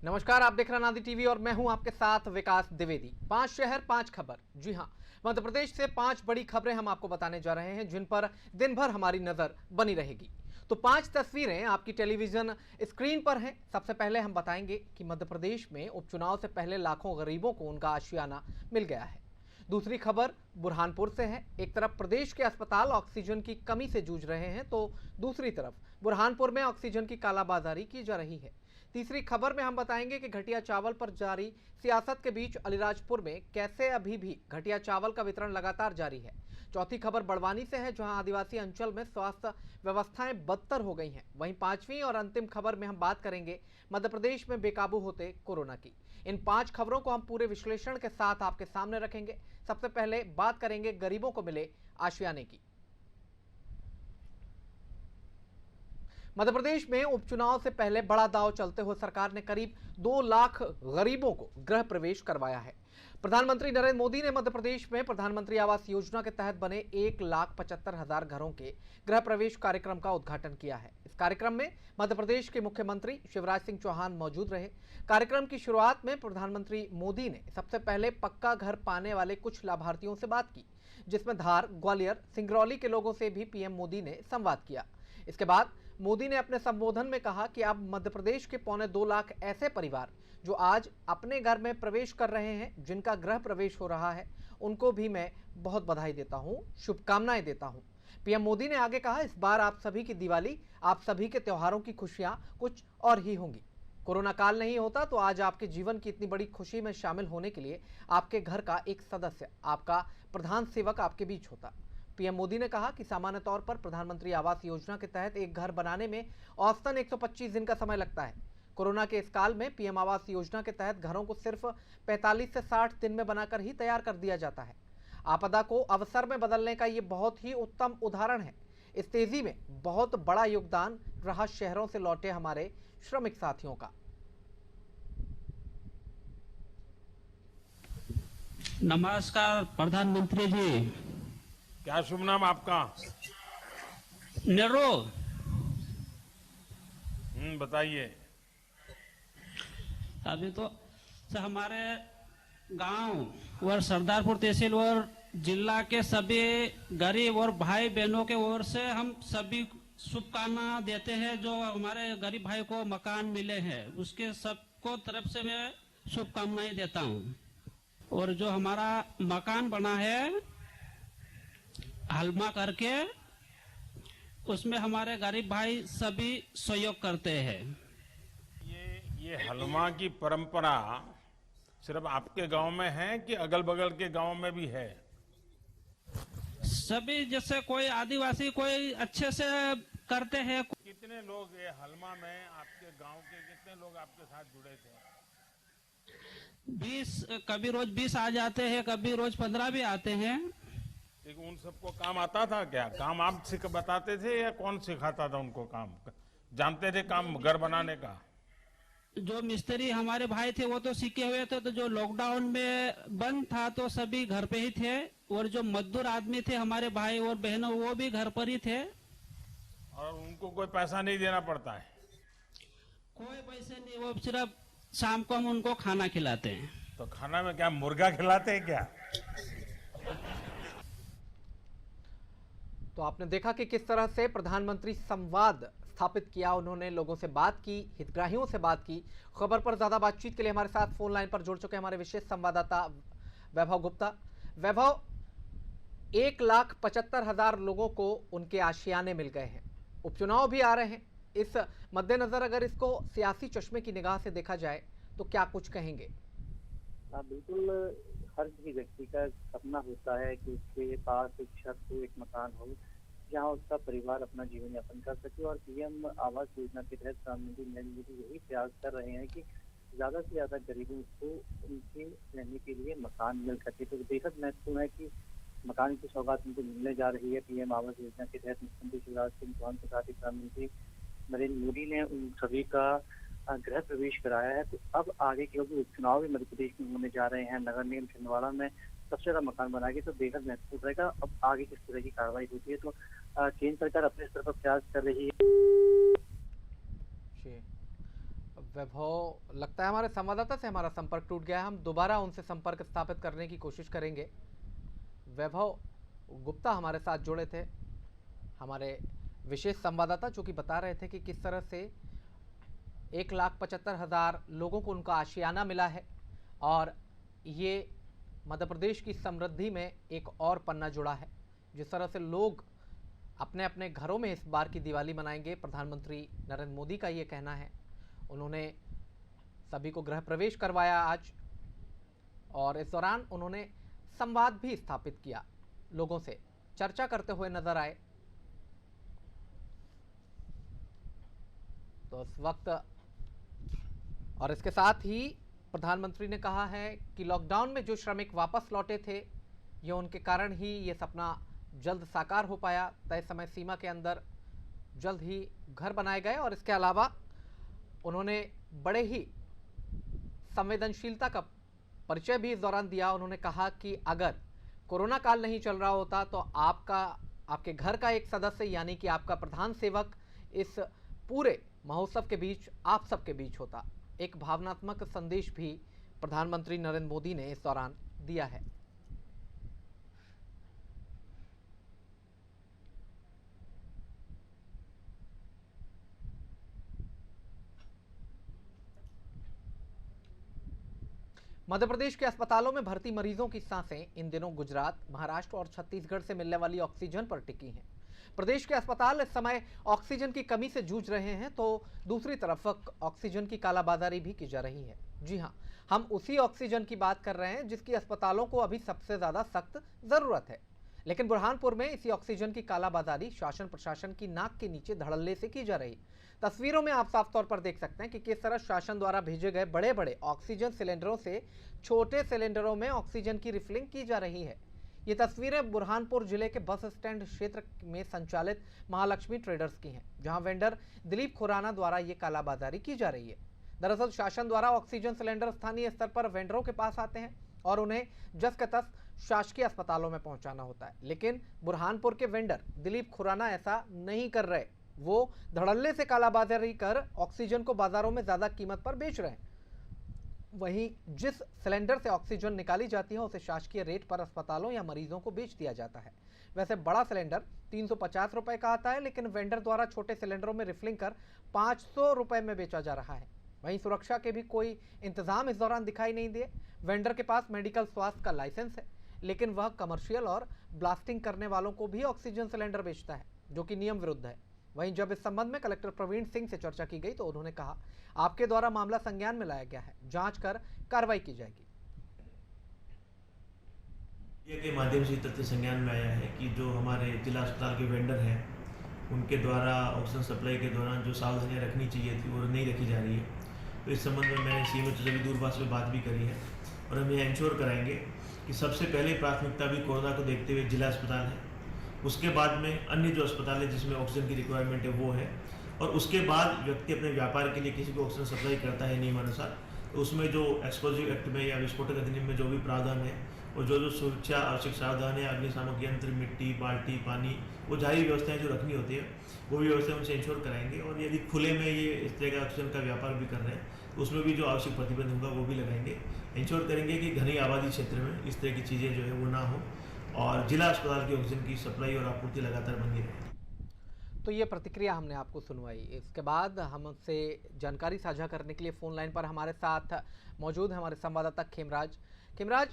नमस्कार, आप देख रहे हैं आनंद टीवी और मैं हूं आपके साथ विकास द्विवेदी। 5 शहर 5 खबर। जी हां, मध्य प्रदेश से 5 बड़ी खबरें हम आपको बताने जा रहे हैं जिन पर दिन भर हमारी नजर बनी रहेगी। तो 5 तस्वीरें आपकी टेलीविजन स्क्रीन पर हैं। सबसे पहले हम बताएंगे कि मध्य प्रदेश में उपचुनाव से पहले लाखों गरीबों को उनका आशियाना मिल गया है। दूसरी खबर बुरहानपुर से है। एक तरफ प्रदेश के अस्पताल ऑक्सीजन की कमी से जूझ रहे हैं तो दूसरी तरफ बुरहानपुर में ऑक्सीजन की कालाबाजारी की जा रही है। तीसरी खबर में हम बताएंगे कि घटिया चावल पर जारी सियासत के बीच अलीराजपुर में कैसे अभी भी घटिया चावल का वितरण लगातार जारी है। चौथी खबर बड़वानी से है, जहां आदिवासी अंचल में स्वास्थ्य व्यवस्थाएं बदतर हो गई हैं। वहीं पांचवी और अंतिम खबर में हम बात करेंगे मध्य प्रदेश में बेकाबू होते कोरोना की। इन 5 खबरों को हम पूरे विश्लेषण के साथ आपके सामने रखेंगे। सबसे पहले बात करेंगे गरीबों को मिले आशियाने की। मध्य प्रदेश में उपचुनाव से पहले बड़ा दांव चलते हुए सरकार ने करीब 2 लाख गरीबों को गृह प्रवेश करवाया है। प्रधानमंत्री नरेंद्र मोदी ने मध्य प्रदेश में प्रधानमंत्री आवास योजना के तहत बने 1,75,000 घरों के गृह प्रवेश कार्यक्रम का उद्घाटन किया है। इस कार्यक्रम में मध्य प्रदेश के मुख्यमंत्री शिवराज सिंह चौहान मौजूद रहे। कार्यक्रम की शुरुआत में प्रधानमंत्री मोदी ने सबसे पहले पक्का घर पाने वाले कुछ लाभार्थियों से बात की, जिसमें धार, ग्वालियर, सिंगरौली के लोगों से भी पीएम मोदी ने संवाद किया। इसके बाद मोदी ने अपने संबोधन में कहा कि अब मध्य प्रदेश के 2.25 लाख ऐसे परिवार जो आज अपने घर में प्रवेश कर रहे हैं, जिनका गृह प्रवेश हो रहा है, उनको भी मैं बहुत बधाई देता हूं, शुभकामनाएं देता हूं। पीएम मोदी ने आगे कहा, इस बार आप सभी की दिवाली, आप सभी के त्योहारों की खुशियां कुछ और ही होंगी। कोरोना काल नहीं होता तो आज आपके जीवन की इतनी बड़ी खुशी में शामिल होने के लिए आपके घर का एक सदस्य, आपका प्रधान सेवक आपके बीच होता। पीएम मोदी ने कहा कि सामान्य तौर पर प्रधानमंत्री आवास योजना के तहत एक घर बनाने में औसतन 125 दिन का समय लगता है। कोरोना के इस काल में पीएम आवास योजना के तहत घरों को सिर्फ 45 से 60 दिन में बनाकर ही तैयार कर दिया जाता है। आपदा को अवसर में बदलने का ये बहुत ही उत्तम उदाहरण है। इस तेजी में बहुत बड़ा योगदान रहा शहरों से लौटे हमारे श्रमिक साथियों का। नमस्कार प्रधानमंत्री जी। क्या शुभ नाम आपका? नेहरू। बताइए। अभी तो हमारे गांव और सरदारपुर तहसील और जिला के सभी गरीब और भाई बहनों के ओर से हम सभी शुभकामना देते हैं। जो हमारे गरीब भाई को मकान मिले हैं उसके सबको तरफ से मैं शुभकामनाएं देता हूं। और जो हमारा मकान बना है हलमा करके, उसमें हमारे गरीब भाई सभी सहयोग करते हैं। ये हलमा की परंपरा सिर्फ आपके गांव में है कि अगल बगल के गांव में भी है? सभी, जैसे कोई आदिवासी कोई अच्छे से करते हैं। कितने लोग ये हलमा में आपके गांव के कितने लोग आपके साथ जुड़े थे? 20, कभी रोज 20 आ जाते हैं, कभी रोज 15 भी आते हैं। उन सबको काम आता था क्या? काम आप बताते थे या कौन सिखाता था उनको काम? जानते थे काम घर बनाने का? जो मिस्त्री हमारे भाई थे वो तो सीखे हुए थे, तो जो लॉकडाउन में बंद था तो सभी घर पे ही थे। और जो मजदूर आदमी थे हमारे भाई और बहनों, वो भी घर पर ही थे। और उनको कोई पैसा नहीं देना पड़ता है? कोई पैसे नहीं, वो सिर्फ शाम को हम उनको खाना खिलाते हैं। तो खाना में क्या मुर्गा खिलाते हैं क्या? तो आपने देखा कि किस तरह से प्रधानमंत्री संवाद स्थापित किया। उन्होंने लोगों से बात की, हितग्राहियों से बात की। खबर पर ज्यादा बातचीत के लिए हमारे साथ फोन लाइन पर जुड़ चुके हमारे विशेष संवाददाता वैभव गुप्ता। वैभव, 1,75,000 लोगों को उनके आशियाने मिल गए हैं। उपचुनाव भी आ रहे हैं। इस मद्देनजर अगर इसको सियासी चश्मे की निगाह से देखा जाए तो क्या कुछ कहेंगे? बिल्कुल, हर किसी व्यक्ति का सपना होता है कि उसके पास एक छत हो, एक मकान हो, जहां उसका परिवार अपना जीवन यापन कर सके। और पीएम आवास योजना के तहत प्रधानमंत्री नरेंद्र मोदी यही प्रयास कर रहे हैं कि ज्यादा से ज्यादा गरीबों को उनके रहने के लिए मकान मिल सके। तो बेहद महत्वपूर्ण है कि मकान की सौगात उनको मिलने जा रही है। पीएम आवास योजना के तहत मुख्यमंत्री शिवराज सिंह चौहान के साथ ही प्रधानमंत्री नरेंद्र मोदी ने उन सभी का गृह प्रवेश कराया है। तो अब आगे क्योंकि उपचुनाव भी मध्य प्रदेश में होने जा रहे हैं, नगर निगम छिंदवाड़ा में सबसे ज्यादा मकान बनाएगी, तो बेहद महत्वपूर्ण रहेगा अब आगे किस तरह की कार्रवाई होती है। तो केंद्र सरकार अपने स्तर पर प्रयास कर रही है। वैभव, लगता है हमारे संवाददाता से हमारा संपर्क टूट गया है। हम दोबारा उनसे संपर्क स्थापित करने की कोशिश करेंगे। वैभव गुप्ता हमारे साथ जुड़े थे, हमारे विशेष संवाददाता, जो कि बता रहे थे कि किस तरह से 1,75,000 लोगों को उनका आशियाना मिला है और ये मध्य प्रदेश की समृद्धि में एक और पन्ना जुड़ा है। जिस तरह से लोग अपने अपने घरों में इस बार की दिवाली मनाएंगे, प्रधानमंत्री नरेंद्र मोदी का ये कहना है। उन्होंने सभी को गृह प्रवेश करवाया आज, और इस दौरान उन्होंने संवाद भी स्थापित किया, लोगों से चर्चा करते हुए नजर आए। तो इस वक्त और इसके साथ ही प्रधानमंत्री ने कहा है कि लॉकडाउन में जो श्रमिक वापस लौटे थे, ये उनके कारण ही ये सपना जल्द साकार हो पाया। तय समय सीमा के अंदर जल्द ही घर बनाए गए, और इसके अलावा उन्होंने बड़े ही संवेदनशीलता का परिचय भी इस दौरान दिया। उन्होंने कहा कि अगर कोरोना काल नहीं चल रहा होता तो आपके घर का एक सदस्य यानी कि आपका प्रधान सेवक इस पूरे महोत्सव के बीच आप सबके बीच होता। एक भावनात्मक संदेश भी प्रधानमंत्री नरेंद्र मोदी ने इस दौरान दिया है। मध्य प्रदेश के अस्पतालों में भर्ती मरीजों की सांसें इन दिनों गुजरात, महाराष्ट्र और छत्तीसगढ़ से मिलने वाली ऑक्सीजन पर टिकी हैं। प्रदेश के अस्पताल इस समय ऑक्सीजन की कमी से जूझ रहे हैं, तो दूसरी तरफ ऑक्सीजन की कालाबाजारी भी की जा रही है। जी हां, हम उसी ऑक्सीजन की बात कर रहे हैं जिसकी अस्पतालों को अभी सबसे ज्यादा सख्त जरूरत है। लेकिन बुरहानपुर में इसी ऑक्सीजन की कालाबाजारी शासन प्रशासन की नाक के नीचे धड़ल्ले से की जा रही। तस्वीरों में आप साफ तौर पर देख सकते हैं कि किस तरह शासन द्वारा भेजे गए बड़े बड़े ऑक्सीजन सिलेंडरों से छोटे सिलेंडरों में ऑक्सीजन की रिफिलिंग की जा रही है। ये तस्वीरें बुरहानपुर जिले के बस स्टैंड क्षेत्र में संचालित महालक्ष्मी ट्रेडर्स की हैं, जहां वेंडर दिलीप खुराना द्वारा ये कालाबाजारी की जा रही है। दरअसल शासन द्वारा ऑक्सीजन सिलेंडर स्थानीय स्तर पर वेंडरों के पास आते हैं और उन्हें जस के तस शासकीय अस्पतालों में पहुंचाना होता है। लेकिन बुरहानपुर के वेंडर दिलीप खुराना ऐसा नहीं कर रहे। वो धड़ल्ले से कालाबाजारी कर ऑक्सीजन को बाजारों में ज्यादा कीमत पर बेच रहे हैं। वहीं जिस सिलेंडर से ऑक्सीजन निकाली जाती है उसे शासकीय रेट पर अस्पतालों या मरीजों को बेच दिया जाता है। वैसे बड़ा सिलेंडर 350 रुपए का आता है, लेकिन वेंडर द्वारा छोटे सिलेंडरों में रिफिलिंग कर 500 रुपए में बेचा जा रहा है। वहीं सुरक्षा के भी कोई इंतजाम इस दौरान दिखाई नहीं दिए। वेंडर के पास मेडिकल स्वास्थ्य का लाइसेंस है, लेकिन वह कमर्शियल और ब्लास्टिंग करने वालों को भी ऑक्सीजन सिलेंडर बेचता है, जो कि नियम विरुद्ध है। वहीं जब इस संबंध में कलेक्टर प्रवीण सिंह से चर्चा की गई तो उन्होंने कहा, आपके द्वारा मामला संज्ञान में लाया गया है, जांच कर कार्रवाई की जाएगी। के माध्यम से तथ्य संज्ञान में आया है कि जो हमारे जिला अस्पताल के वेंडर हैं, उनके द्वारा ऑक्सीजन सप्लाई के दौरान जो सावधानियां रखनी चाहिए थी वो नहीं रखी जा रही है। तो इस संबंध में मैंने सीएम से सभी दूरभाष में बात भी करी है, और हम ये इंश्योर कराएंगे कि सबसे पहले प्राथमिकता भी कोरोना को देखते हुए जिला अस्पताल है, उसके बाद में अन्य जो अस्पताल है जिसमें ऑक्सीजन की रिक्वायरमेंट है वो है, और उसके बाद व्यक्ति अपने व्यापार के लिए किसी को ऑक्सीजन सप्लाई करता है नियमानुसार, तो उसमें जो एक्सप्लोजिव एक्ट में या विस्फोटक अधिनियम में जो भी प्रावधान है और जो सुरक्षा आवश्यक सावधान है, अग्निशामक यंत्र, मिट्टी, बाल्टी, पानी, वो जारी व्यवस्थाएं जो रखनी होती है वो भी व्यवस्थाएं उनसे इंश्योर कराएंगे। और यदि खुले में ये इस तरह का ऑक्सीजन का व्यापार भी कर रहे हैं तो उसमें भी जो आवश्यक प्रतिबंध होगा वो भी लगाएंगे। इंश्योर करेंगे कि घनी आबादी क्षेत्र में इस तरह की चीज़ें जो है वो ना हो, और जिला अस्पताल की ऑक्सीजन की सप्लाई और आपूर्ति लगातार बनी रहे। तो ये प्रतिक्रिया हमने आपको सुनवाई। इसके बाद हमसे जानकारी साझा करने के लिए फोन लाइन पर हमारे साथ मौजूद है हमारे संवाददाता खेमराज। खेमराज,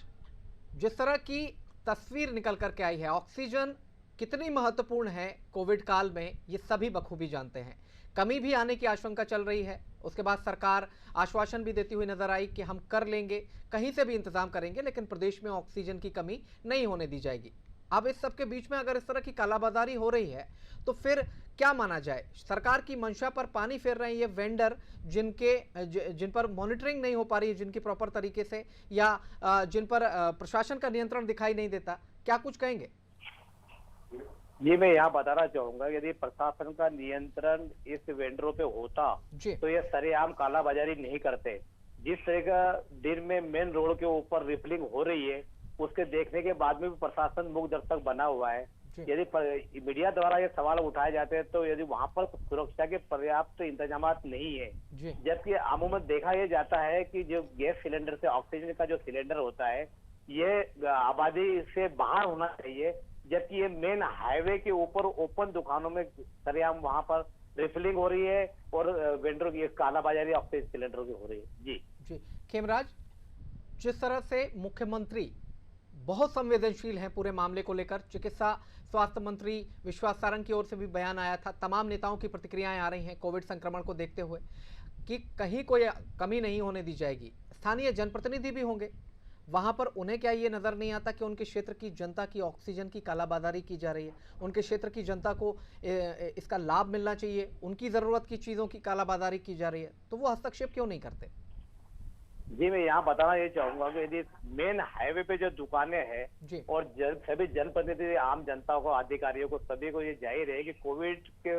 जिस तरह की तस्वीर निकल करके आई है, ऑक्सीजन कितनी महत्वपूर्ण है कोविड काल में, ये सभी बखूबी जानते हैं। कमी भी आने की आशंका चल रही है। उसके बाद सरकार आश्वासन भी देती हुई नजर आई कि हम कर लेंगे, कहीं से भी इंतजाम करेंगे, लेकिन प्रदेश में ऑक्सीजन की कमी नहीं होने दी जाएगी। अब इस सब के बीच में अगर इस तरह की कालाबाजारी हो रही है तो फिर क्या माना जाए? सरकार की मंशा पर पानी फेर रहे हैं ये वेंडर, जिन पर मॉनिटरिंग नहीं हो पा रही है जिनकी प्रॉपर तरीके से, या जिन पर प्रशासन का नियंत्रण दिखाई नहीं देता, क्या कुछ कहेंगे? ये मैं यहाँ बताना चाहूंगा, यदि प्रशासन का नियंत्रण इस वेंडरों पे होता तो ये सरेआम कालाबाजारी नहीं करते। जिस तरह का दिन में मेन रोड के ऊपर रिफिलिंग हो रही है उसके देखने के बाद में भी प्रशासन मूक दर्शक बना हुआ है। यदि मीडिया द्वारा ये सवाल उठाए जाते हैं तो यदि वहां पर सुरक्षा के पर्याप्त इंतजाम नहीं है, जबकि अमूमन देखा यह जाता है कि जो गैस सिलेंडर से ऑक्सीजन का जो सिलेंडर होता है ये आबादी से बाहर होना चाहिए, जबकि ये मेन हाईवे के ऊपर ओपन दुकानों में सरेआम वहां पर रिफिलिंग हो रही है और वेंडरों की कालाबाजारी ऑक्सीजन सिलेंडरों की हो रही है। जी खेमराज, जिस तरह से मुख्यमंत्री बहुत संवेदनशील हैं पूरे मामले को लेकर, चिकित्सा स्वास्थ्य मंत्री विश्वास सारंग की ओर से भी बयान आया था, तमाम नेताओं की प्रतिक्रियाएं आ रही हैं कोविड संक्रमण को देखते हुए कि कहीं कोई कमी नहीं होने दी जाएगी। स्थानीय जनप्रतिनिधि भी होंगे वहां पर, उन्हें क्या ये नजर नहीं आता कि उनके क्षेत्र की जनता की ऑक्सीजन की कालाबाजारी की जा रही है? उनके क्षेत्र की जनता को इसका लाभ मिलना चाहिए, उनकी जरूरत की चीजों की कालाबाजारी की जा रही है, तो वो हस्तक्षेप क्यों नहीं करते? जी, मैं यहाँ बताना ये चाहूंगा कि यदि मेन हाईवे पे जो दुकानें हैं और सभी जनप्रतिनिधि, आम जनता को, अधिकारियों को, सभी को ये जाहिर है कि कोविड के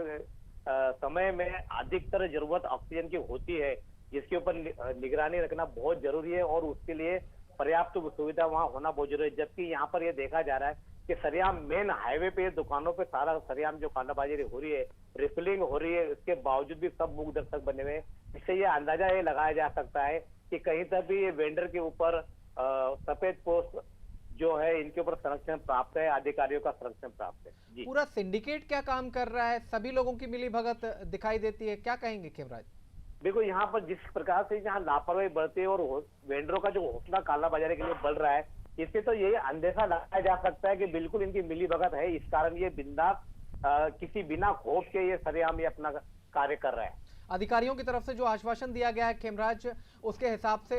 समय में अधिकतर जरूरत ऑक्सीजन की होती है, जिसके ऊपर निगरानी रखना बहुत जरूरी है और उसके लिए पर्याप्त सुविधा वहाँ होना बहुत जरूरी है। जबकि यहाँ पर ये देखा जा रहा है कि सरेआम मेन हाईवे पे दुकानों पे सारा सरेआम जो कालाबाजारी हो रही है, रिफिलिंग हो रही है, उसके बावजूद भी सब मूक दर्शक बने हुए हैं। इससे ये अंदाजा ये लगाया जा सकता है कि कहीं तक भी ये वेंडर के ऊपर सफेद पोस्ट जो है इनके ऊपर संरक्षण प्राप्त है, अधिकारियों का संरक्षण प्राप्त है। जी, पूरा सिंडिकेट क्या काम कर रहा है? सभी लोगों की मिलीभगत दिखाई देती है, क्या कहेंगे खेमराज? देखो, यहाँ पर जिस प्रकार से यहाँ लापरवाही बढ़ती है और वेंडरों का जो हौसला कालाबाजारी के लिए बढ़ रहा है, इससे तो ये अंदेशा लगाया जा सकता है कि बिल्कुल इनकी मिलीभगत है, इस कारण ये बिंदास किसी बिना खौफ के ये सरेआम ये अपना कार्य कर रहा है। अधिकारियों की तरफ से जो आश्वासन दिया गया है खेमराज, उसके हिसाब से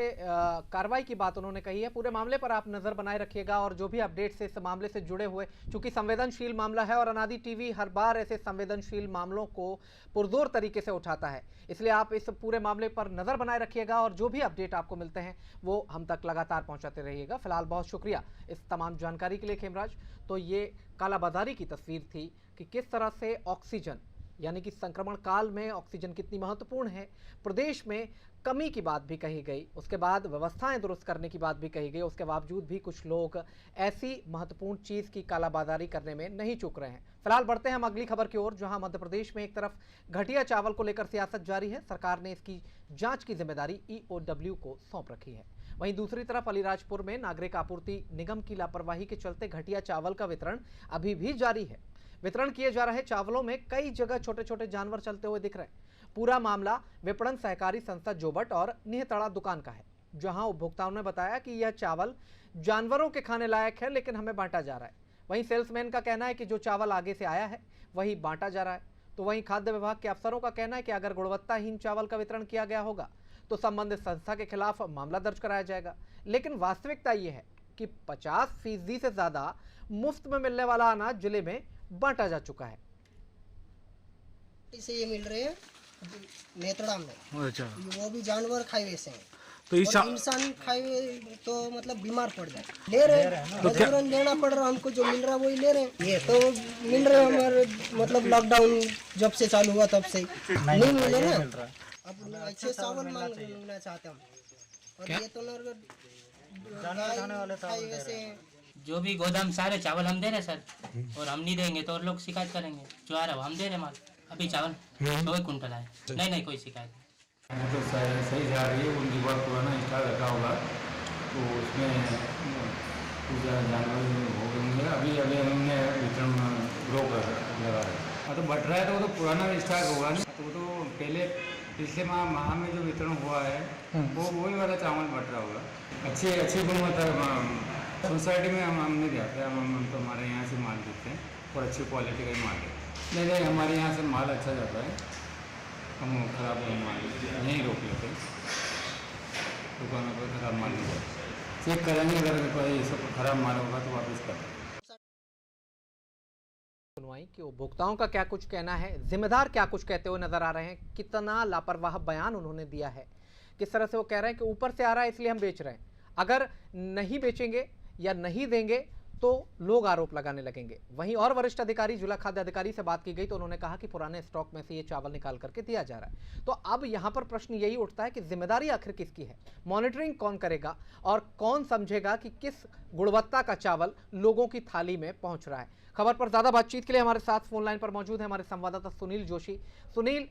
कार्रवाई की बात उन्होंने कही है। पूरे मामले पर आप नजर बनाए रखिएगा और जो भी अपडेट्स इस मामले से जुड़े हुए, चूंकि संवेदनशील मामला है और अनादि टीवी हर बार ऐसे संवेदनशील मामलों को पुरजोर तरीके से उठाता है, इसलिए आप इस पूरे मामले पर नजर बनाए रखिएगा और जो भी अपडेट आपको मिलते हैं वो हम तक लगातार पहुंचाते रहिएगा। फिलहाल बहुत शुक्रिया इस तमाम जानकारी के लिए खेमराज। तो ये कालाबाजारी की तस्वीर थी कि किस तरह से ऑक्सीजन, यानी कि संक्रमण काल में ऑक्सीजन कितनी महत्वपूर्ण है, प्रदेश में कमी की बात भी कही गई, उसके बाद व्यवस्थाएं दुरुस्त करने की बात भी कही गई, उसके बावजूद भी कुछ लोग ऐसी महत्वपूर्ण चीज़ की कालाबाजारी करने में नहीं चूक रहे हैं। फिलहाल बढ़ते हैं हम अगली खबर की ओर, जहां मध्य प्रदेश में एक तरफ घटिया चावल को लेकर सियासत जारी है, सरकार ने इसकी जांच की जिम्मेदारी EOW को सौंप रखी है। वहीं दूसरी तरफ अलीराजपुर में नागरिक आपूर्ति निगम की लापरवाही के चलते घटिया चावल का वितरण अभी भी जारी है। वितरण किए जा रहे चावलों में कई जगह छोटे छोटे जानवर चलते हुए दिख रहे हैं। पूरा मामला विपणन सहकारी संस्था जोबट और निहतड़ा दुकान का है, जहां उपभोक्ताओं ने बताया कि यह चावल जानवरों के खाने लायक है लेकिन हमें बांटा जा रहा है। वहीं सेल्समैन का कहना है कि जो चावल आगे से आया है वही बांटा जा रहा है। तो वहीं खाद्य विभाग के अफसरों का कहना है कि अगर गुणवत्ताहीन चावल का वितरण किया गया होगा तो संबंधित संस्था के खिलाफ मामला दर्ज कराया जाएगा। लेकिन वास्तविकता यह है कि 50% से ज्यादा मुफ्त में मिलने वाला अनाज जिले में बांटा जा चुका है। इसे ये मिल रहे हैं नेत्रा में। अच्छा, वो भी जानवर खाए हुए से हैं, तो इस और इंसान खाए हुए तो मतलब बीमार पड़ जाए, ले रहे हैं, मजबूरन लेना पड़ रहा, हमको जो मिल रहा है वही ले रहे हैं। ये तो मिल रहे हमारे मतलब लॉकडाउन जब से चालू हुआ तब से नहीं मिले ना। अब अच्छे चावल मांगना चाहते हम, और ये तो खाए हुए से जो भी गोदाम सारे चावल हम दे रहे सर, और हम नहीं देंगे तो और लोग शिकायत करेंगे। जो आ रहा है हम दे रहे माल, अभी चावल 2 क्विंटल आए, नहीं कोई शिकायत नहीं। तो सही जा रही है, उनकी बात पुराना स्टार रखा होगा तो उसमें कुछ जानवर हो गए होंगे। अभी हमने वितरण रोक लगा है। हाँ, तो बढ़ रहा है तो वो तो पुराना स्टाक होगा ना, तो वो तो पहले पिछले माह में जो वितरण हुआ है वो वही वाला चावल बढ़ रहा होगा। अच्छी गुणवत्ता सोसाइटी में हम नहीं जाते, हम तो हमारे यहाँ से माल देते हैं और अच्छी क्वालिटी का ही माल देते हैं। नहीं, हमारे यहाँ से माल अच्छा जाता है, हम खराब माल यहीं रोक लेते हैं, दुकानों पर खराब माल नहीं जाता। चेक करेंगे, अगर कोई सब खराब माल होगा तो वापस कर देंगे। सुनवाई कि उपभोक्ताओं का क्या कुछ कहना है, जिम्मेदार क्या कुछ कहते हुए नजर आ रहे हैं, कितना लापरवाह बयान उन्होंने दिया है, किस तरह से वो कह रहे हैं कि ऊपर से आ रहा है इसलिए हम बेच रहे हैं, अगर नहीं बेचेंगे या नहीं देंगे तो लोग आरोप लगाने लगेंगे। वहीं और वरिष्ठ अधिकारी, जिला खाद्य अधिकारी से बात की गई तो उन्होंने कहा कि पुराने स्टॉक में से ये चावल निकाल करके दिया जा रहा है। तो अब यहां पर प्रश्न यही उठता है कि जिम्मेदारी आखिर किसकी है, मॉनिटरिंग कौन करेगा और कौन समझेगा कि किस गुणवत्ता का चावल लोगों की थाली में पहुंच रहा है। खबर पर ज्यादा बातचीत के लिए हमारे साथ फोन लाइन पर मौजूद है हमारे संवाददाता सुनील जोशी। सुनील,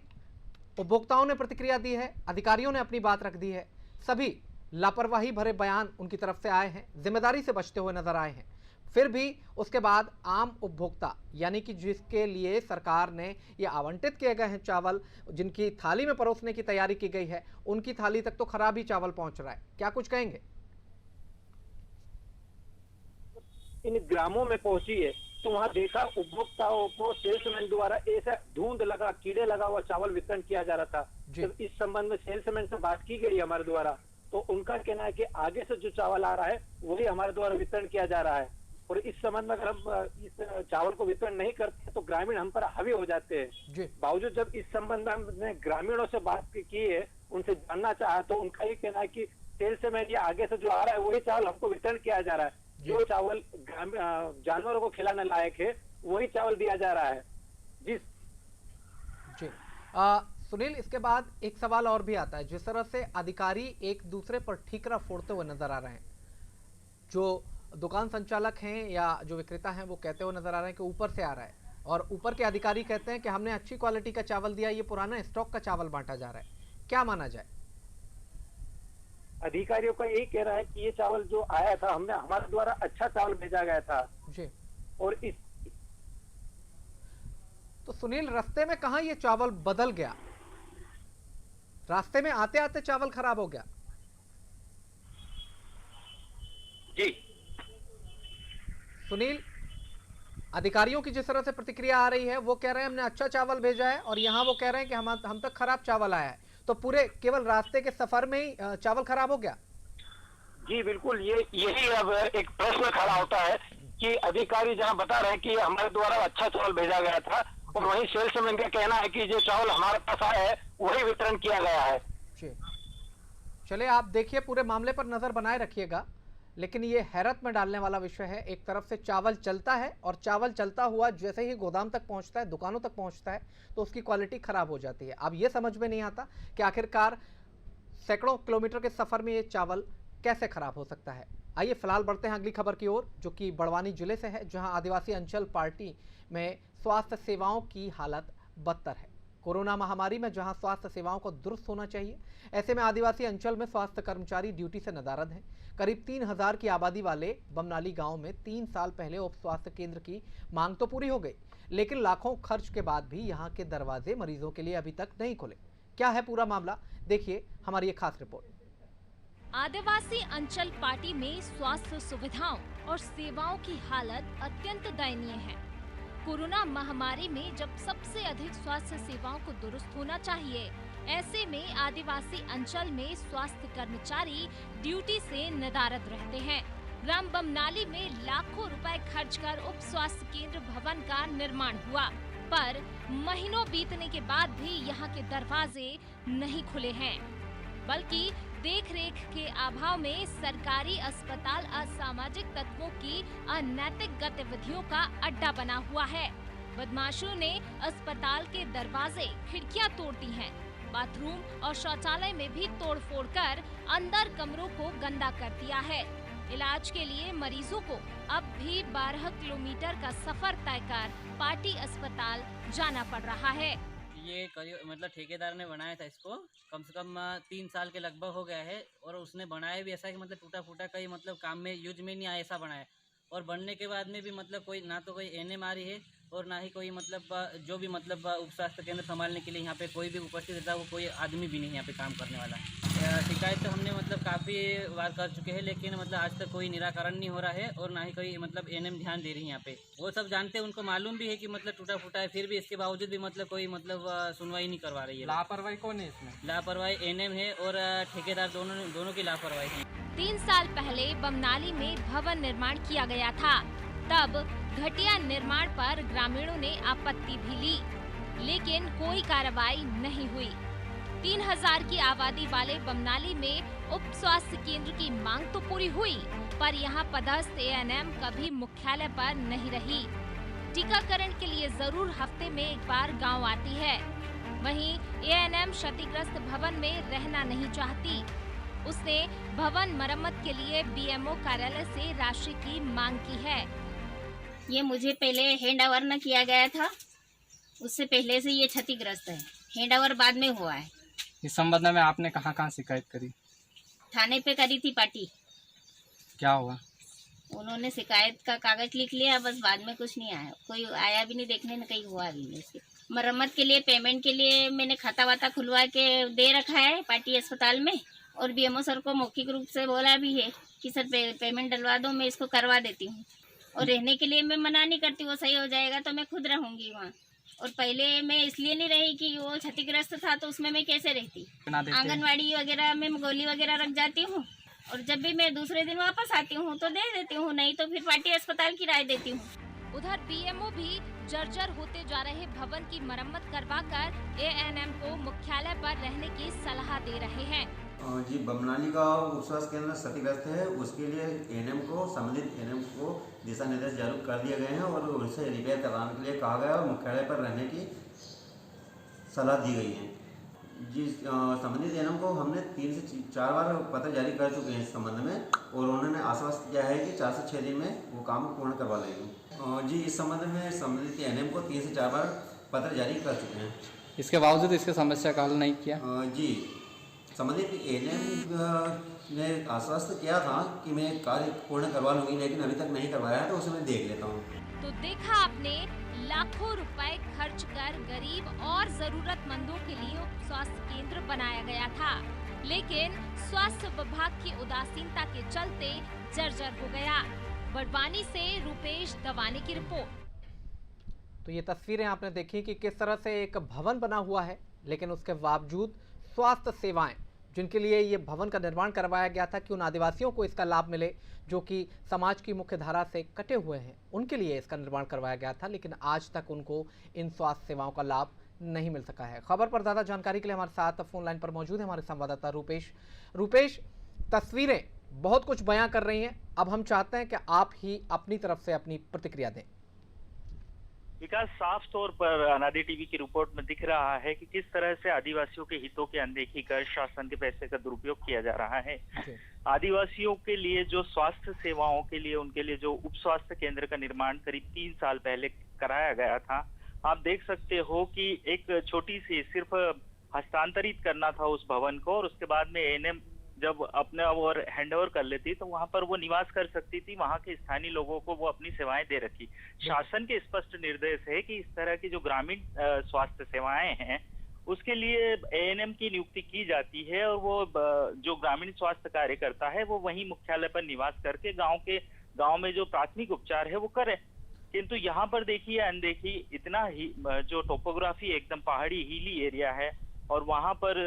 उपभोक्ताओं ने प्रतिक्रिया दी है, अधिकारियों ने अपनी बात रख दी है, सभी लापरवाही भरे बयान उनकी तरफ से आए हैं, जिम्मेदारी से बचते हुए नजर आए हैं, फिर भी उसके बाद आम उपभोक्ता यानी कि जिसके लिए सरकार ने ये आवंटित किए गए हैं चावल, जिनकी थाली में परोसने की तैयारी की गई है, उनकी थाली तक तो खराब ही चावल पहुंच रहा है। क्या कुछ कहेंगे? इन ग्रामों में पहुंची है तो वहां देखा उपभोक्ताओं को सेल्समैन द्वारा ऐसा धुंध लगा, कीड़े लगा हुआ चावल वितरण किया जा रहा था। जब इस संबंध में सेल्समैन से बात की गई हमारे द्वारा, तो उनका कहना है कि आगे से जो चावल आ रहा है वही हमारे द्वारा वितरण किया जा रहा है, और इस संबंध में अगर हम इस चावल को वितरण नहीं करते तो ग्रामीण हम पर हावी हो जाते हैं। बावजूद जब इस संबंध में ग्रामीणों से बात की है, उनसे जानना चाहा, तो उनका ये कहना है कि सेल्समैन ये आगे से जो आ रहा है वही चावल हमको वितरण किया जा रहा है, जो चावल जानवरों को खिलाने लायक है वही चावल दिया जा रहा है। जी सुनील, इसके बाद एक सवाल और भी आता है, जिस तरह से अधिकारी एक दूसरे पर ठीकरा फोड़ते हुए नजर आ रहे हैं, जो दुकान संचालक हैं या जो विक्रेता हैं वो कहते हुए नजर आ रहे हैं कि ऊपर से आ रहा है, और ऊपर के अधिकारी कहते हैं कि हमने अच्छी क्वालिटी का चावल दिया, ये पुराना स्टॉक का चावल बांटा जा रहा है। क्या माना जाए? अधिकारियों का यही कह रहा है कि ये चावल जो आया था हमने हमारे द्वारा अच्छा चावल भेजा गया था जी। और इस तो सुनील, रास्ते में कहां ये चावल बदल गया? रास्ते में आते आते चावल खराब हो गया? जी सुनील, अधिकारियों की जिस तरह से प्रतिक्रिया आ रही है वो कह रहे हैं हमने अच्छा चावल भेजा है, और यहाँ वो कह रहे हैं कि हम तक खराब चावल आया है, तो पूरे केवल रास्ते के सफर में ही चावल खराब हो गया? जी बिल्कुल, यही अब एक प्रश्न खड़ा होता है कि अधिकारी जहां बता रहे हैं कि हमारे द्वारा अच्छा चावल भेजा गया था, और वहीं सेल्समैन का कहना है कि जो चावल हमारे पास आया है वही वितरण किया गया है। चलिए, आप देखिए, पूरे मामले पर नजर बनाए रखिएगा, लेकिन ये हैरत में डालने वाला विषय है। एक तरफ से चावल चलता है, और चावल चलता हुआ जैसे ही गोदाम तक पहुंचता है, दुकानों तक पहुंचता है, तो उसकी क्वालिटी खराब हो जाती है। अब ये समझ में नहीं आता कि आखिरकार सैकड़ों किलोमीटर के सफर में ये चावल कैसे खराब हो सकता है। आइए फिलहाल बढ़ते हैं अगली खबर की ओर, जो कि बड़वानी जिले से है, जहां आदिवासी अंचल पार्टी में स्वास्थ्य सेवाओं की हालत बदतर है। कोरोना महामारी में जहां स्वास्थ्य सेवाओं को दुरुस्त होना चाहिए, ऐसे में आदिवासी अंचल में स्वास्थ्य कर्मचारी ड्यूटी से नदारद हैं। करीब 3000 की आबादी वाले बमनाली गांव में 3 साल पहले उप स्वास्थ्य केंद्र की मांग तो पूरी हो गई, लेकिन लाखों खर्च के बाद भी यहां के दरवाजे मरीजों के लिए अभी तक नहीं खुले। क्या है पूरा मामला, देखिए हमारी ये खास रिपोर्ट। आदिवासी अंचल पार्टी में स्वास्थ्य सुविधाओं और सेवाओं की हालत अत्यंत दयनीय है। कोरोना महामारी में जब सबसे अधिक स्वास्थ्य सेवाओं को दुरुस्त होना चाहिए, ऐसे में आदिवासी अंचल में स्वास्थ्य कर्मचारी ड्यूटी से नदारद रहते हैं। ग्राम बमनाली में लाखों रुपए खर्च कर उप स्वास्थ्य केंद्र भवन का निर्माण हुआ, पर महीनों बीतने के बाद भी यहाँ के दरवाजे नहीं खुले हैं, बल्कि देखरेख के अभाव में सरकारी अस्पताल असामाजिक तत्वों की अनैतिक गतिविधियों का अड्डा बना हुआ है। बदमाशों ने अस्पताल के दरवाजे, खिड़कियां तोड़ दी हैं। बाथरूम और शौचालय में भी तोड़फोड़ कर अंदर कमरों को गंदा कर दिया है। इलाज के लिए मरीजों को अब भी 12 किलोमीटर का सफर तय कर पार्टी अस्पताल जाना पड़ रहा है। ये मतलब ठेकेदार ने बनाया था इसको, कम से कम 3 साल के लगभग हो गया है, और उसने बनाया भी ऐसा कि मतलब टूटा फूटा कहीं मतलब काम में यूज में नहीं आया, ऐसा बनाया। और बनने के बाद में भी मतलब कोई ना तो कोई एनएमआरई है और ना ही कोई मतलब जो भी मतलब उप स्वास्थ्य केंद्र संभालने के लिए यहाँ पे कोई भी उपस्थित रहता है, वो कोई आदमी भी नहीं यहाँ पे काम करने वाला। शिकायत तो हमने मतलब काफ़ी बार कर चुके हैं, लेकिन मतलब आज तक कोई निराकरण नहीं हो रहा है, और ना ही कोई मतलब एनएम ध्यान दे रही है यहाँ पे। वो सब जानते हैं, उनको मालूम भी है कि मतलब टूटा फूटा है, फिर भी इसके बावजूद भी मतलब कोई मतलब सुनवाई नहीं करवा रही है। लापरवाही कौन है इसमें? लापरवाही एनएम है और ठेकेदार, दोनों की लापरवाही है। 3 साल पहले बमनाली में भवन निर्माण किया गया था, तब घटिया निर्माण पर ग्रामीणों ने आपत्ति भी ली, लेकिन कोई कार्रवाई नहीं हुई। 3000 की आबादी वाले बमनाली में उप स्वास्थ्य केंद्र की मांग तो पूरी हुई, पर यहाँ पदस्थ एएनएम कभी मुख्यालय पर नहीं रही। टीकाकरण के लिए जरूर हफ्ते में एक बार गांव आती है, वहीं एएनएम क्षतिग्रस्त भवन में रहना नहीं चाहती। उसने भवन मरम्मत के लिए बीएमओ कार्यालय से राशि की मांग की है। ये मुझे पहले हैंड ओवर न किया गया था, उससे पहले से ये क्षतिग्रस्त है। हैंड ओवर बाद में हुआ है। इस संबंध में आपने कहाँ शिकायत करी? थाने पे करी थी पार्टी। क्या हुआ? उन्होंने शिकायत का कागज लिख लिया, बस बाद में कुछ नहीं आया। कोई आया भी नहीं देखने, न कहीं हुआ भी नहीं। इसके मरम्मत के लिए, पेमेंट के लिए मैंने खाता वाता खुलवा के दे रखा है पार्टी अस्पताल में, और बीएमओ सर को मौखिक रूप से बोला भी है कि सर पेमेंट डलवा दो, मैं इसको करवा देती हूँ। और रहने के लिए मैं मना नहीं करती, वो सही हो जाएगा तो मैं खुद रहूँगी वहाँ। और पहले मैं इसलिए नहीं रही कि वो क्षतिग्रस्त था, तो उसमें मैं कैसे रहती। आंगनवाड़ी वगैरह में गोली वगैरह रख जाती हूँ, और जब भी मैं दूसरे दिन वापस आती हूँ तो दे देती हूँ, नहीं तो फिर पार्टी अस्पताल की राय देती हूँ। उधर बीएमओ भी जर्जर होते जा रहे भवन की मरम्मत करवाकर एएनएम को मुख्यालय पर रहने की सलाह दे रहे हैं। जी, बमनाली का उपस्वास्थ्य केंद्र क्षतिग्रस्त है, उसके लिए एएनएम को, संबंधित एएनएम को दिशा निर्देश जारी कर दिए गए हैं और उसे रिपेयर कराने के लिए कहा गया और मुख्यालय पर रहने की सलाह दी गई है। जी, संबंधित एएनएम को हमने 3 से 4 बार पत्र जारी कर चुके हैं इस संबंध में, और उन्होंने आश्वस्त किया है कि 4 से 6 दिन में वो काम पूर्ण करवा लेंगे। जी, इस संबंध में संबंधित एएनएम को 3 से 4 बार पत्र जारी कर चुके हैं। इसके बावजूद इसके समस्या का हल नहीं किया? जी, संबंधित एएनएम ने आश्वस्त किया था कि मैं कार्य पूर्ण करवा लूँगी, लेकिन अभी तक नहीं करवाया है, तो उसे मैं देख लेता हूँ। तो देखा आपने, लाखों रुपए खर्च कर गरीब और जरूरतमंदों के लिए उप स्वास्थ्य केंद्र बनाया गया था, लेकिन स्वास्थ्य विभाग की उदासीनता के चलते जर्जर हो गया। बड़वानी से रूपेश दवानी की रिपोर्ट। तो ये तस्वीरें आपने देखी कि किस तरह से एक भवन बना हुआ है, लेकिन उसके बावजूद स्वास्थ्य सेवाएं जिनके लिए ये भवन का निर्माण करवाया गया था कि उन आदिवासियों को इसका लाभ मिले जो कि समाज की मुख्य धारा से कटे हुए हैं, उनके लिए इसका निर्माण करवाया गया था, लेकिन आज तक उनको इन स्वास्थ्य सेवाओं का लाभ नहीं मिल सका है। खबर पर ज़्यादा जानकारी के लिए हमारे साथ फोन लाइन पर मौजूद है हमारे संवाददाता रूपेश। तस्वीरें बहुत कुछ बयां कर रही हैं, अब हम चाहते हैं कि आप ही अपनी तरफ से अपनी प्रतिक्रिया दें। विकास, साफ तौर पर अनादि टीवी की रिपोर्ट में दिख रहा है कि किस तरह से आदिवासियों के हितों की अनदेखी कर शासन के पैसे का दुरुपयोग किया जा रहा है। आदिवासियों के लिए जो स्वास्थ्य सेवाओं के लिए, उनके लिए जो उप स्वास्थ्य केंद्र का निर्माण करीब 3 साल पहले कराया गया था, आप देख सकते हो कि एक छोटी सी सिर्फ हस्तांतरित करना था उस भवन को, और उसके बाद में एएनएम जब अपने और हैंडओवर कर लेती तो वहां पर वो निवास कर सकती थी, वहां के स्थानीय लोगों को वो अपनी सेवाएं दे रखी। शासन के स्पष्ट निर्देश है कि इस तरह की जो ग्रामीण स्वास्थ्य सेवाएं हैं उसके लिए एएनएम की नियुक्ति की जाती है, और वो जो ग्रामीण स्वास्थ्य कार्यकर्ता है वो वहीं मुख्यालय पर निवास करके गांव में जो प्राथमिक उपचार है वो करे। किंतु यहाँ पर देखिए अनदेखी, इतना ही जो टोपोग्राफी एकदम पहाड़ी हिली एरिया है, और वहां पर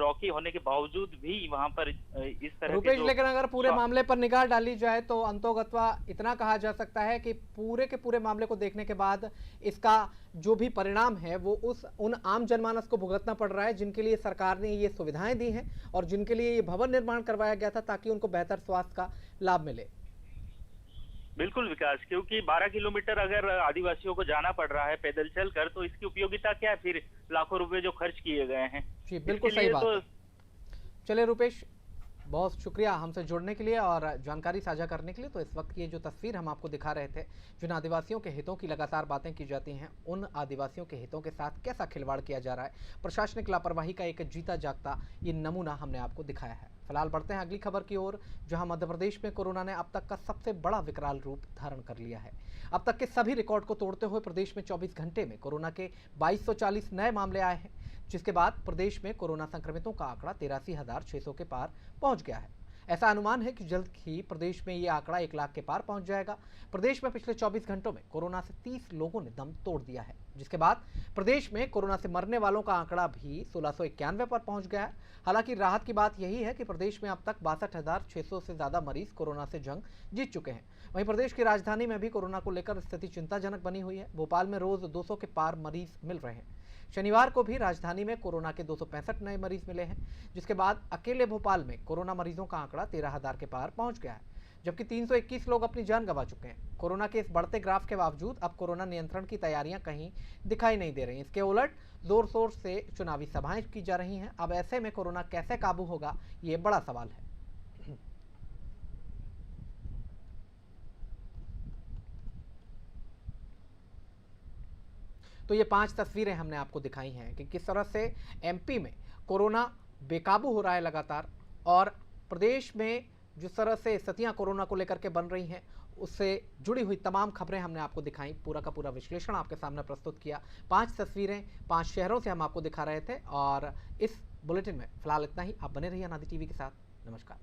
रॉकी होने के बावजूद भी वहां पर इस तरह रूपेश, लेकिन अगर पूरे मामले पर निगाह डाली जाए तो अंतोगत्वा इतना कहा जा सकता है कि पूरे के पूरे मामले को देखने के बाद इसका जो भी परिणाम है वो उन आम जनमानस को भुगतना पड़ रहा है जिनके लिए सरकार ने ये सुविधाएं दी हैं और जिनके लिए ये भवन निर्माण करवाया गया था ताकि उनको बेहतर स्वास्थ्य का लाभ मिले। बिल्कुल विकास, क्योंकि 12 किलोमीटर अगर आदिवासियों को जाना पड़ रहा है पैदल चलकर, तो इसकी उपयोगिता क्या है फिर लाखों रुपए जो खर्च किए गए हैं। जी बिल्कुल सही बात है। चलिए रूपेश, बहुत शुक्रिया हमसे जुड़ने के लिए और जानकारी साझा करने के लिए। तो इस वक्त ये जो तस्वीर हम आपको दिखा रहे थे, जिन आदिवासियों के हितों की लगातार बातें की जाती हैं, उन आदिवासियों के हितों के साथ कैसा खिलवाड़ किया जा रहा है, प्रशासनिक लापरवाही का एक जीता जागता ये नमूना हमने आपको दिखाया है। फिलहाल बढ़ते हैं अगली खबर की ओर, जहां मध्य प्रदेश में कोरोना ने अब तक का सबसे बड़ा विकराल रूप धारण कर लिया है। अब तक के सभी रिकॉर्ड को तोड़ते हुए प्रदेश में 24 घंटे में कोरोना के 2240 नए मामले आए हैं, जिसके बाद प्रदेश में कोरोना संक्रमितों का आंकड़ा 83,600 के पार पहुंच गया है। ऐसा अनुमान है कि जल्द ही प्रदेश में ये आंकड़ा 1 लाख के पार पहुंच जाएगा। प्रदेश में पिछले 24 घंटों में कोरोना से 30 लोगों ने दम तोड़ दिया है, जिसके बाद प्रदेश में कोरोना से मरने वालों का आंकड़ा भी 1691 पर पहुंच गया है। हालांकि राहत की बात यही है कि प्रदेश में अब तक 62,600 से ज्यादा मरीज कोरोना से जंग जीत चुके हैं। वहीं प्रदेश की राजधानी में भी कोरोना को लेकर स्थिति चिंताजनक बनी हुई है। भोपाल में रोज 200 के पार मरीज मिल रहे हैं। शनिवार को भी राजधानी में कोरोना के 265 नए मरीज मिले हैं, जिसके बाद अकेले भोपाल में कोरोना मरीजों का आंकड़ा 13,000 के पार पहुंच गया है, जबकि 321 लोग अपनी जान गंवा चुके हैं। कोरोना के इस बढ़ते ग्राफ के बावजूद अब कोरोना नियंत्रण की तैयारियां कहीं दिखाई नहीं दे रही। इसके उलट जोर शोर से चुनावी सभाएं की जा रही हैं। अब ऐसे में कोरोना कैसे काबू होगा, ये बड़ा सवाल है। तो ये 5 तस्वीरें हमने आपको दिखाई हैं कि किस तरह से एमपी में कोरोना बेकाबू हो रहा है लगातार, और प्रदेश में जिस तरह से स्थितियां कोरोना को लेकर के बन रही हैं उससे जुड़ी हुई तमाम खबरें हमने आपको दिखाई, पूरा का पूरा विश्लेषण आपके सामने प्रस्तुत किया। 5 तस्वीरें 5 शहरों से हम आपको दिखा रहे थे, और इस बुलेटिन में फिलहाल इतना ही। आप बने रहिए अनादि टीवी के साथ। नमस्कार।